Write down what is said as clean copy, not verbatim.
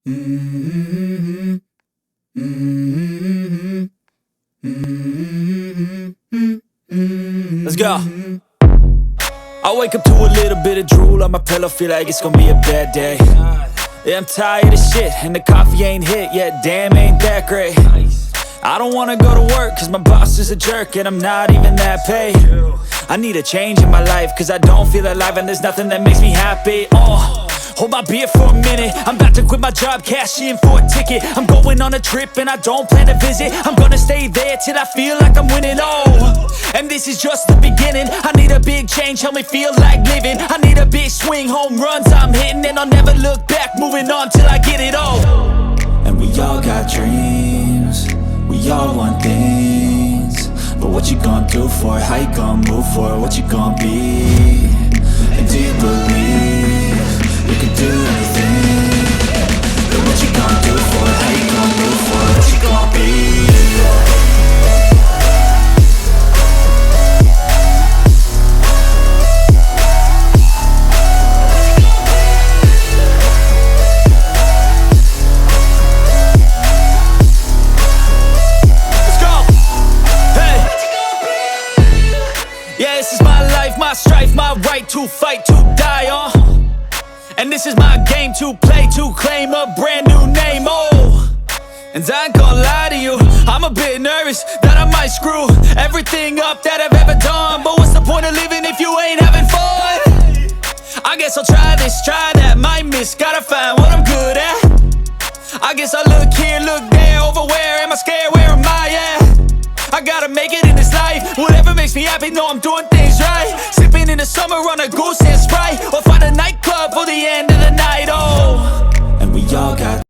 Let's go. I wake up to a little bit of drool on my pillow, feel like it's gonna be a bad day. Yeah, I'm tired of shit, and the coffee ain't hit yet, damn, ain't that great. I don't wanna go to work, cause my boss is a jerk, and I'm not even that paid. I need a change in my life, cause I don't feel alive, and there's nothing that makes me happy. Hold my beer for a minute, I'm about to quit my job, cash in for a ticket. I'm going on a trip and I don't plan to visit. I'm gonna stay there till I feel like I'm winning, and this is just the beginning. I need a big change, help me feel like living. I need a big swing, home runs I'm hitting, and I'll never look back, moving on till I get it all. And we all got dreams, we all want things, but what you gonna do for it? How you gonna move for it? What you gonna be? And do you believe you can do anything? But what you gonna do for it? How you gonna move for it? What you gonna be? Yeah, this is my life, my strife, my right to fight, to die on. And this is my game to play, to claim a brand new name, And I ain't gonna lie to you, I'm a bit nervous that I might screw everything up that I've ever done. But what's the point of living if you ain't having fun? I guess I'll try this, try that, might miss, gotta find what I'm good at. I guess I look here, look there, over where am I scared, where am I at? I gotta make it in this life, whatever makes me happy, know I'm doing things right. Sipping in the summer on a goose and Sprite, or find a nightclub for the end of the night, And we all got